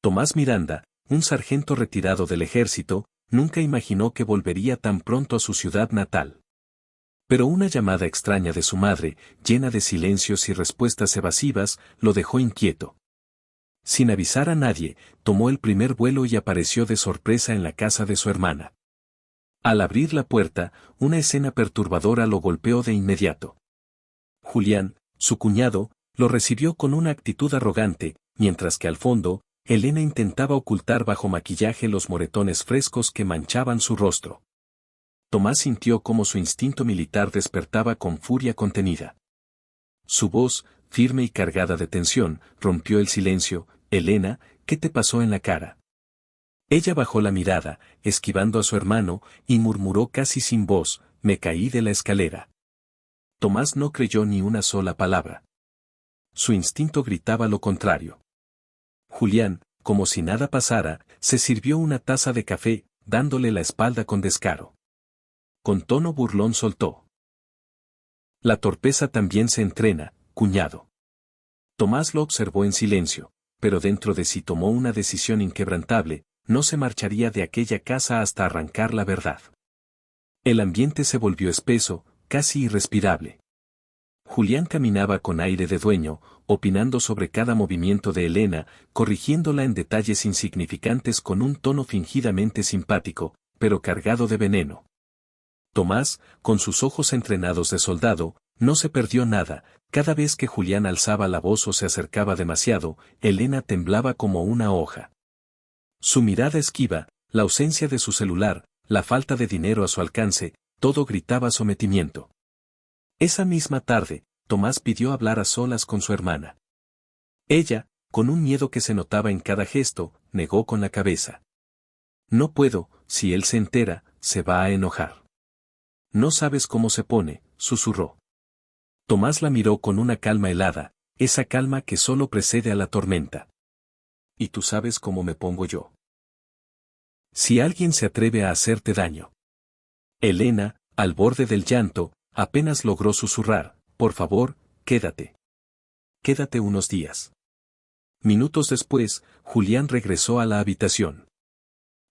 Tomás Miranda, un sargento retirado del ejército, nunca imaginó que volvería tan pronto a su ciudad natal. Pero una llamada extraña de su madre, llena de silencios y respuestas evasivas, lo dejó inquieto. Sin avisar a nadie, tomó el primer vuelo y apareció de sorpresa en la casa de su hermana. Al abrir la puerta, una escena perturbadora lo golpeó de inmediato. Julián, su cuñado, lo recibió con una actitud arrogante, mientras que al fondo, Elena intentaba ocultar bajo maquillaje los moretones frescos que manchaban su rostro. Tomás sintió cómo su instinto militar despertaba con furia contenida. Su voz, firme y cargada de tensión, rompió el silencio. «Elena, ¿qué te pasó en la cara?» Ella bajó la mirada, esquivando a su hermano, y murmuró casi sin voz: «Me caí de la escalera». Tomás no creyó ni una sola palabra. Su instinto gritaba lo contrario. Julián, como si nada pasara, se sirvió una taza de café, dándole la espalda con descaro. Con tono burlón soltó: «La torpeza también se entrena, cuñado». Tomás lo observó en silencio, pero dentro de sí tomó una decisión inquebrantable: no se marcharía de aquella casa hasta arrancar la verdad. El ambiente se volvió espeso, casi irrespirable. Julián caminaba con aire de dueño, opinando sobre cada movimiento de Elena, corrigiéndola en detalles insignificantes con un tono fingidamente simpático, pero cargado de veneno. Tomás, con sus ojos entrenados de soldado, no se perdió nada. Cada vez que Julián alzaba la voz o se acercaba demasiado, Elena temblaba como una hoja. Su mirada esquiva, la ausencia de su celular, la falta de dinero a su alcance, todo gritaba sometimiento. Esa misma tarde, Tomás pidió hablar a solas con su hermana. Ella, con un miedo que se notaba en cada gesto, negó con la cabeza. «No puedo, si él se entera, se va a enojar». «No sabes cómo se pone», susurró. Tomás la miró con una calma helada, esa calma que solo precede a la tormenta. «¿Y tú sabes cómo me pongo yo? Si alguien se atreve a hacerte daño». Elena, al borde del llanto, apenas logró susurrar: «Por favor, quédate. Quédate unos días». Minutos después, Julián regresó a la habitación.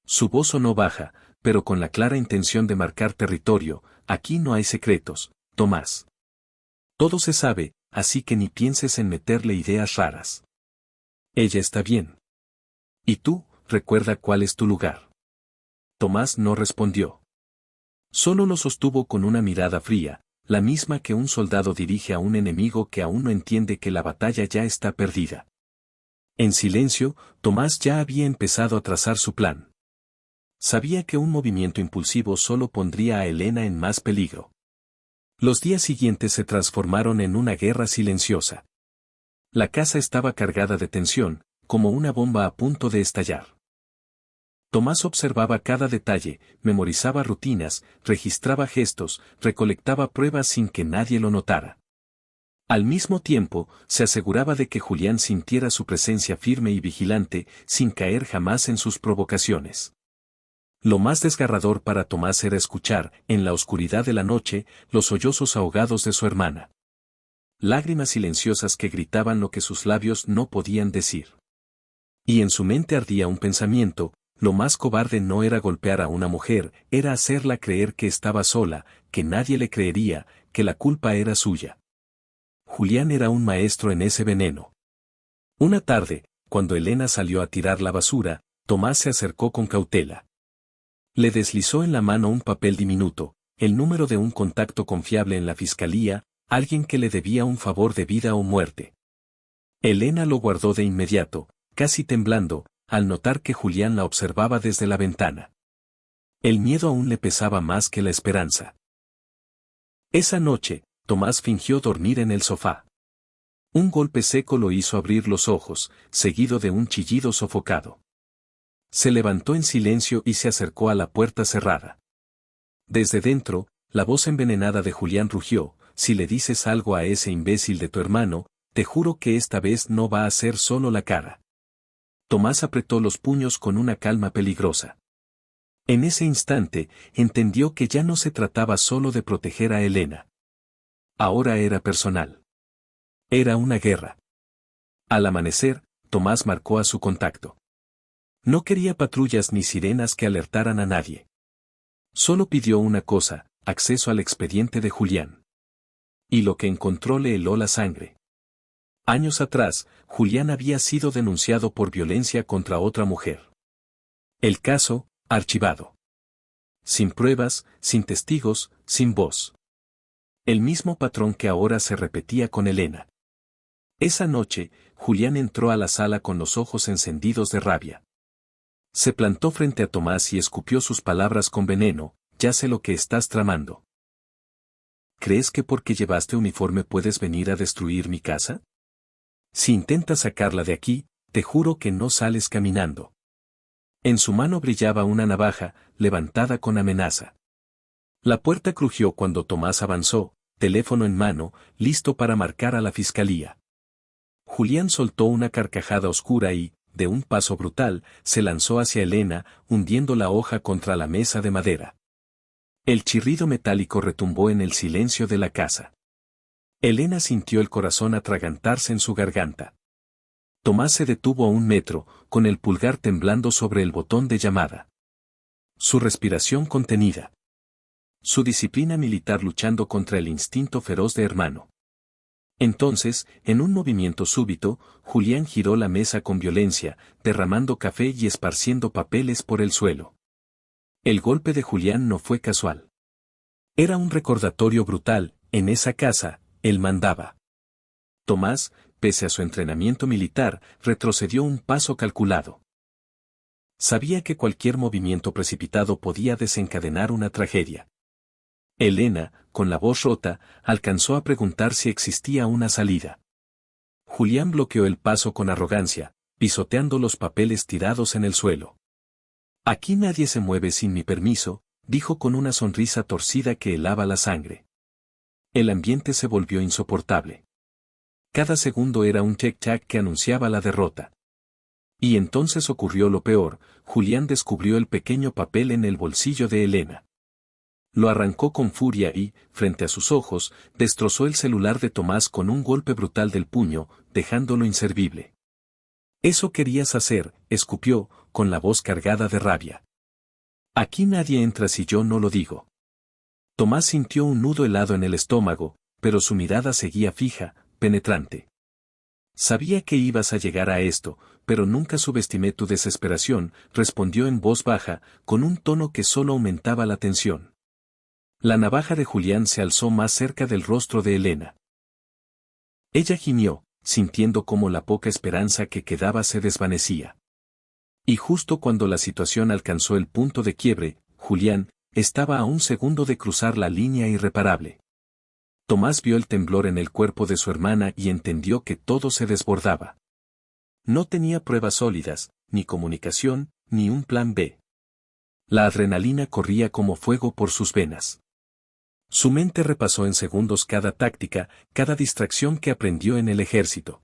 Su voz sonó baja, pero con la clara intención de marcar territorio: «Aquí no hay secretos, Tomás. Todo se sabe, así que ni pienses en meterle ideas raras. Ella está bien. Y tú, recuerda cuál es tu lugar». Tomás no respondió. Solo lo sostuvo con una mirada fría, la misma que un soldado dirige a un enemigo que aún no entiende que la batalla ya está perdida. En silencio, Tomás ya había empezado a trazar su plan. Sabía que un movimiento impulsivo solo pondría a Elena en más peligro. Los días siguientes se transformaron en una guerra silenciosa. La casa estaba cargada de tensión, como una bomba a punto de estallar. Tomás observaba cada detalle, memorizaba rutinas, registraba gestos, recolectaba pruebas sin que nadie lo notara. Al mismo tiempo, se aseguraba de que Julián sintiera su presencia firme y vigilante, sin caer jamás en sus provocaciones. Lo más desgarrador para Tomás era escuchar, en la oscuridad de la noche, los sollozos ahogados de su hermana. Lágrimas silenciosas que gritaban lo que sus labios no podían decir. Y en su mente ardía un pensamiento: lo más cobarde no era golpear a una mujer, era hacerla creer que estaba sola, que nadie le creería, que la culpa era suya. Julián era un maestro en ese veneno. Una tarde, cuando Elena salió a tirar la basura, Tomás se acercó con cautela. Le deslizó en la mano un papel diminuto, el número de un contacto confiable en la fiscalía, alguien que le debía un favor de vida o muerte. Elena lo guardó de inmediato, casi temblando, al notar que Julián la observaba desde la ventana. El miedo aún le pesaba más que la esperanza. Esa noche, Tomás fingió dormir en el sofá. Un golpe seco lo hizo abrir los ojos, seguido de un chillido sofocado. Se levantó en silencio y se acercó a la puerta cerrada. Desde dentro, la voz envenenada de Julián rugió: «Si le dices algo a ese imbécil de tu hermano, te juro que esta vez no va a ser solo la cara». Tomás apretó los puños con una calma peligrosa. En ese instante, entendió que ya no se trataba solo de proteger a Elena. Ahora era personal. Era una guerra. Al amanecer, Tomás marcó a su contacto. No quería patrullas ni sirenas que alertaran a nadie. Solo pidió una cosa, acceso al expediente de Julián. Y lo que encontró le heló la sangre. Años atrás, Julián había sido denunciado por violencia contra otra mujer. El caso, archivado. Sin pruebas, sin testigos, sin voz. El mismo patrón que ahora se repetía con Elena. Esa noche, Julián entró a la sala con los ojos encendidos de rabia. Se plantó frente a Tomás y escupió sus palabras con veneno: ya sé lo que estás tramando. ¿Crees que porque llevaste uniforme puedes venir a destruir mi casa? Si intentas sacarla de aquí, te juro que no sales caminando. En su mano brillaba una navaja, levantada con amenaza. La puerta crujió cuando Tomás avanzó, teléfono en mano, listo para marcar a la fiscalía. Julián soltó una carcajada oscura y, de un paso brutal, se lanzó hacia Elena, hundiendo la hoja contra la mesa de madera. El chirrido metálico retumbó en el silencio de la casa. Elena sintió el corazón atragantarse en su garganta. Tomás se detuvo a 1 metro, con el pulgar temblando sobre el botón de llamada. Su respiración contenida. Su disciplina militar luchando contra el instinto feroz de hermano. Entonces, en un movimiento súbito, Julián giró la mesa con violencia, derramando café y esparciendo papeles por el suelo. El golpe de Julián no fue casual. Era un recordatorio brutal: en esa casa, él mandaba. Tomás, pese a su entrenamiento militar, retrocedió un paso calculado. Sabía que cualquier movimiento precipitado podía desencadenar una tragedia. Elena, con la voz rota, alcanzó a preguntar si existía una salida. Julián bloqueó el paso con arrogancia, pisoteando los papeles tirados en el suelo. Aquí nadie se mueve sin mi permiso, dijo con una sonrisa torcida que helaba la sangre. El ambiente se volvió insoportable. Cada segundo era un tic-tac que anunciaba la derrota. Y entonces ocurrió lo peor: Julián descubrió el pequeño papel en el bolsillo de Elena. Lo arrancó con furia y, frente a sus ojos, destrozó el celular de Tomás con un golpe brutal del puño, dejándolo inservible. «Eso querías hacer», escupió, con la voz cargada de rabia. «Aquí nadie entra si yo no lo digo». Tomás sintió un nudo helado en el estómago, pero su mirada seguía fija, penetrante. «Sabía que ibas a llegar a esto, pero nunca subestimé tu desesperación», respondió en voz baja, con un tono que solo aumentaba la tensión. La navaja de Julián se alzó más cerca del rostro de Elena. Ella gimió, sintiendo cómo la poca esperanza que quedaba se desvanecía. Y justo cuando la situación alcanzó el punto de quiebre, Julián estaba a 1 segundo de cruzar la línea irreparable. Tomás vio el temblor en el cuerpo de su hermana y entendió que todo se desbordaba. No tenía pruebas sólidas, ni comunicación, ni un plan B. La adrenalina corría como fuego por sus venas. Su mente repasó en segundos cada táctica, cada distracción que aprendió en el ejército.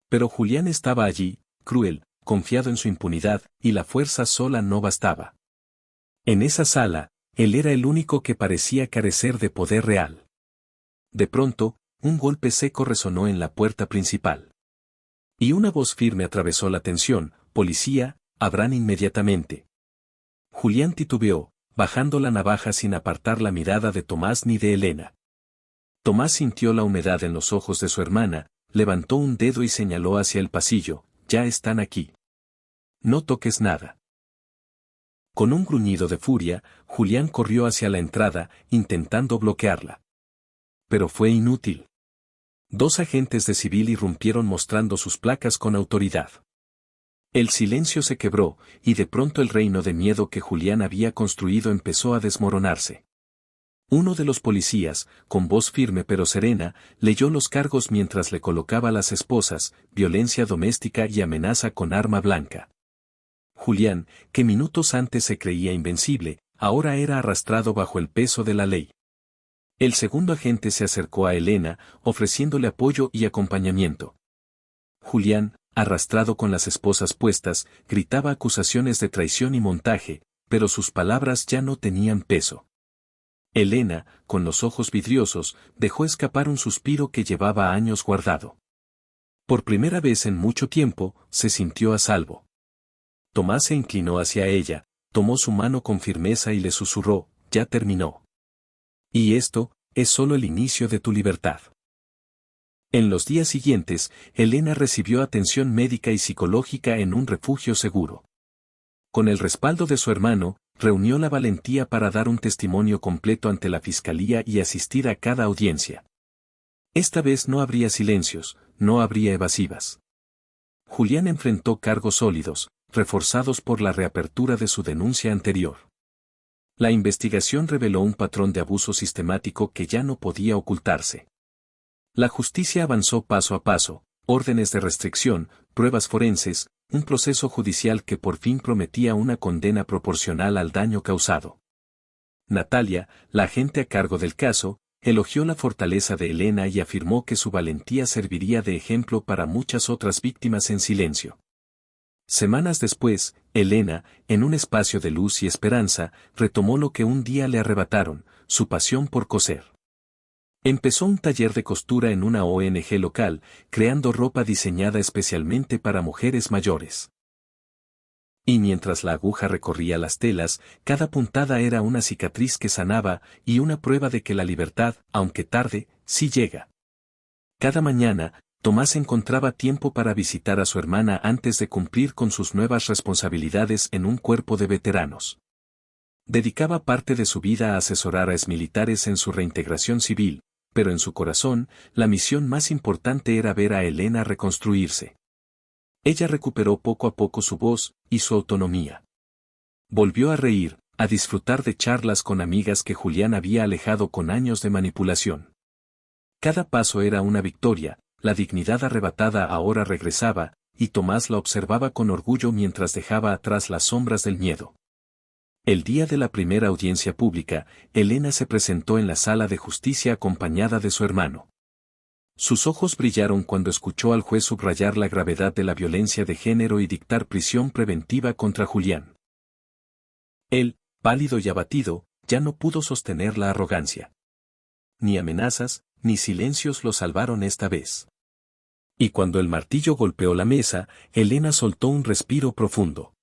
Pero Julián estaba allí, cruel, confiado en su impunidad, y la fuerza sola no bastaba. En esa sala, él era el único que parecía carecer de poder real. De pronto, un golpe seco resonó en la puerta principal. Y una voz firme atravesó la tensión: «Policía, abran inmediatamente». Julián titubeó, bajando la navaja sin apartar la mirada de Tomás ni de Elena. Tomás sintió la humedad en los ojos de su hermana, levantó un dedo y señaló hacia el pasillo: «Ya están aquí. No toques nada». Con un gruñido de furia, Julián corrió hacia la entrada, intentando bloquearla. Pero fue inútil. 2 agentes de civil irrumpieron mostrando sus placas con autoridad. El silencio se quebró, y de pronto el reino de miedo que Julián había construido empezó a desmoronarse. Uno de los policías, con voz firme pero serena, leyó los cargos mientras le colocaba las esposas: violencia doméstica y amenaza con arma blanca. Julián, que minutos antes se creía invencible, ahora era arrastrado bajo el peso de la ley. El segundo agente se acercó a Elena, ofreciéndole apoyo y acompañamiento. Julián, arrastrado con las esposas puestas, gritaba acusaciones de traición y montaje, pero sus palabras ya no tenían peso. Elena, con los ojos vidriosos, dejó escapar un suspiro que llevaba años guardado. Por primera vez en mucho tiempo, se sintió a salvo. Tomás se inclinó hacia ella, tomó su mano con firmeza y le susurró, ya terminó. Y esto, es solo el inicio de tu libertad. En los días siguientes, Elena recibió atención médica y psicológica en un refugio seguro. Con el respaldo de su hermano, reunió la valentía para dar un testimonio completo ante la fiscalía y asistir a cada audiencia. Esta vez no habría silencios, no habría evasivas. Julián enfrentó cargos sólidos, reforzados por la reapertura de su denuncia anterior. La investigación reveló un patrón de abuso sistemático que ya no podía ocultarse. La justicia avanzó paso a paso, órdenes de restricción, pruebas forenses, un proceso judicial que por fin prometía una condena proporcional al daño causado. Natalia, la agente a cargo del caso, elogió la fortaleza de Elena y afirmó que su valentía serviría de ejemplo para muchas otras víctimas en silencio. Semanas después, Elena, en un espacio de luz y esperanza, retomó lo que un día le arrebataron, su pasión por coser. Empezó un taller de costura en una ONG local, creando ropa diseñada especialmente para mujeres mayores. Y mientras la aguja recorría las telas, cada puntada era una cicatriz que sanaba y una prueba de que la libertad, aunque tarde, sí llega. Cada mañana, Tomás encontraba tiempo para visitar a su hermana antes de cumplir con sus nuevas responsabilidades en un cuerpo de veteranos. Dedicaba parte de su vida a asesorar a exmilitares en su reintegración civil, pero en su corazón, la misión más importante era ver a Elena reconstruirse. Ella recuperó poco a poco su voz y su autonomía. Volvió a reír, a disfrutar de charlas con amigas que Julián había alejado con años de manipulación. Cada paso era una victoria, la dignidad arrebatada ahora regresaba, y Tomás la observaba con orgullo mientras dejaba atrás las sombras del miedo. El día de la primera audiencia pública, Elena se presentó en la sala de justicia acompañada de su hermano. Sus ojos brillaron cuando escuchó al juez subrayar la gravedad de la violencia de género y dictar prisión preventiva contra Julián. Él, pálido y abatido, ya no pudo sostener la arrogancia. Ni amenazas, ni silencios lo salvaron esta vez. Y cuando el martillo golpeó la mesa, Elena soltó un respiro profundo.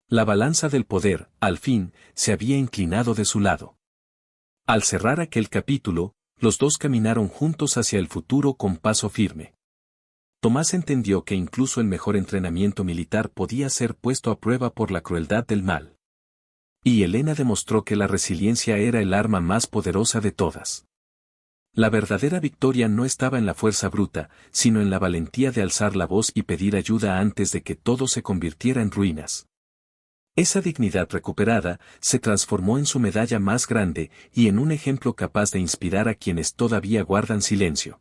La balanza del poder, al fin, se había inclinado de su lado. Al cerrar aquel capítulo, los dos caminaron juntos hacia el futuro con paso firme. Tomás entendió que incluso el mejor entrenamiento militar podía ser puesto a prueba por la crueldad del mal. Y Elena demostró que la resiliencia era el arma más poderosa de todas. La verdadera victoria no estaba en la fuerza bruta, sino en la valentía de alzar la voz y pedir ayuda antes de que todo se convirtiera en ruinas. Esa dignidad recuperada se transformó en su medalla más grande y en un ejemplo capaz de inspirar a quienes todavía guardan silencio.